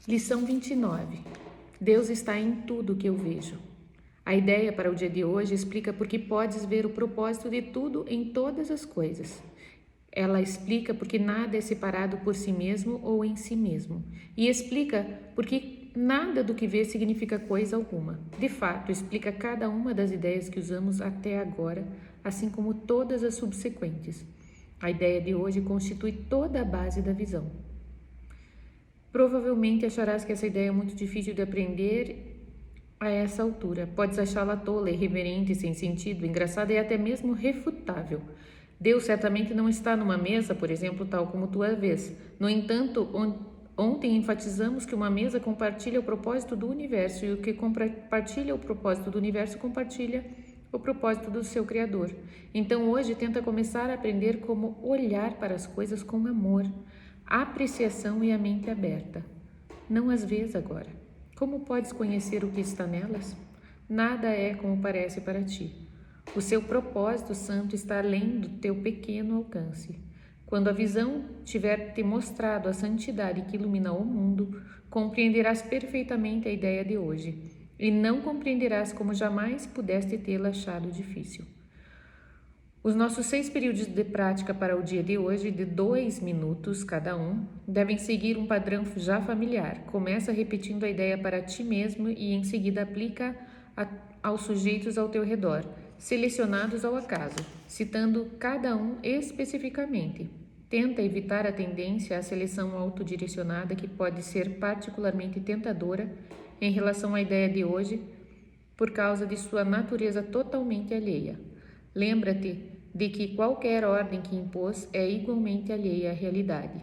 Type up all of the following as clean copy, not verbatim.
Lição 29. Deus está em tudo que eu vejo. A ideia para o dia de hoje explica por que podes ver o propósito de tudo em todas as coisas. Ela explica porque nada é separado por si mesmo ou em si mesmo. E explica porque nada do que vê significa coisa alguma. De fato, explica cada uma das ideias que usamos até agora, assim como todas as subsequentes. A ideia de hoje constitui toda a base da visão. Provavelmente acharás que essa ideia é muito difícil de aprender a essa altura. Podes achá-la tola, irreverente, sem sentido, engraçada e até mesmo refutável. Deus certamente não está numa mesa, por exemplo, tal como tu a vês. No entanto, ontem enfatizamos que uma mesa compartilha o propósito do universo e o que compartilha o propósito do universo compartilha o propósito do seu Criador. Então hoje tenta começar a aprender como olhar para as coisas com amor, apreciação e a mente aberta. Não as vês agora. Como podes conhecer o que está nelas? Nada é como parece para ti. O seu propósito santo está além do teu pequeno alcance. Quando a visão tiver te mostrado a santidade que ilumina o mundo, compreenderás perfeitamente a ideia de hoje, e não compreenderás como jamais pudeste tê-la achado difícil. Os nossos 6 períodos de prática para o dia de hoje, de 2 minutos cada um, devem seguir um padrão já familiar. Começa repetindo a ideia para ti mesmo e em seguida aplica aos sujeitos ao teu redor, selecionados ao acaso, citando cada um especificamente. Tenta evitar a tendência à seleção autodirecionada que pode ser particularmente tentadora em relação à ideia de hoje por causa de sua natureza totalmente alheia. Lembra-te de que qualquer ordem que impôs é igualmente alheia à realidade.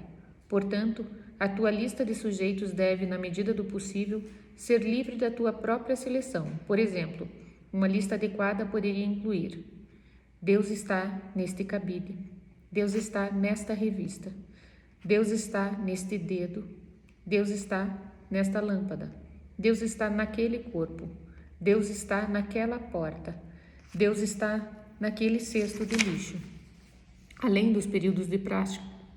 Portanto, a tua lista de sujeitos deve, na medida do possível, ser livre da tua própria seleção. Por exemplo, uma lista adequada poderia incluir: Deus está neste cabide, Deus está nesta revista, Deus está neste dedo, Deus está nesta lâmpada, Deus está naquele corpo, Deus está naquela porta, Deus está naquele cesto de lixo. Além dos períodos de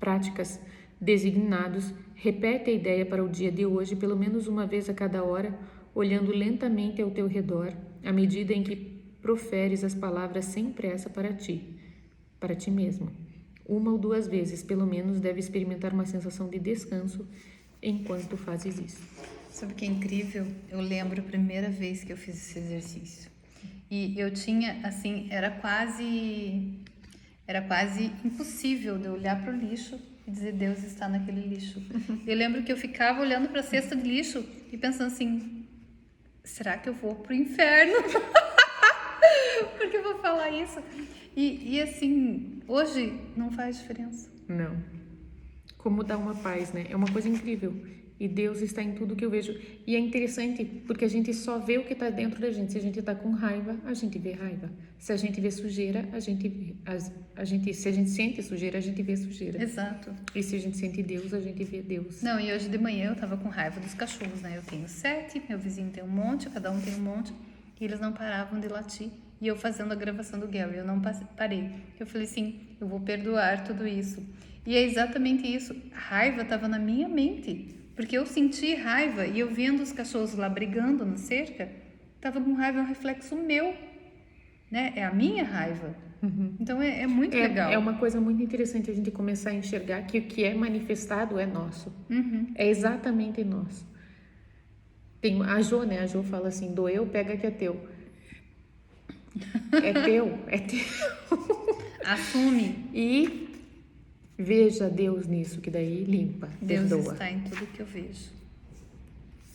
práticas designados, repete a ideia para o dia de hoje pelo menos uma vez a cada hora, olhando lentamente ao teu redor, à medida em que proferes as palavras sem pressa para ti mesmo. 1 ou 2 vezes, pelo menos, deve experimentar uma sensação de descanso enquanto fazes isso. Sabe o que é incrível? Eu lembro a primeira vez que eu fiz esse exercício. E eu tinha, assim, era quase impossível de eu olhar para o lixo e dizer Deus está naquele lixo. Eu lembro que eu ficava olhando para a cesta de lixo e pensando assim, será que eu vou pro inferno? Porque eu vou falar isso. E assim, hoje não faz diferença. Não. Como dá uma paz, né? É uma coisa incrível. E Deus está em tudo que eu vejo. E é interessante porque a gente só vê o que está dentro da gente. Se a gente está com raiva, a gente vê raiva. Se a gente vê sujeira, a gente vê. Se a gente sente sujeira, a gente vê sujeira. Exato. E se a gente sente Deus, a gente vê Deus. Não, e hoje de manhã eu tava com raiva dos cachorros, né? Eu tenho 7, meu vizinho tem um monte, cada um tem um monte. E eles não paravam de latir. E eu fazendo a gravação do Gary, eu não parei. Eu falei assim, eu vou perdoar tudo isso. E é exatamente isso. A raiva estava na minha mente. Porque eu senti raiva e eu vendo os cachorros lá brigando na cerca, estava com raiva, é um reflexo meu, né? É a minha raiva. Uhum. Então é muito legal. É uma coisa muito interessante a gente começar a enxergar que o que é manifestado é nosso. Uhum. É exatamente nosso. Tem a Jo, né? A Jo fala assim, doeu, pega que é teu. É teu. Assume. E veja Deus nisso, que daí limpa, Deus perdoa. está em tudo que eu vejo.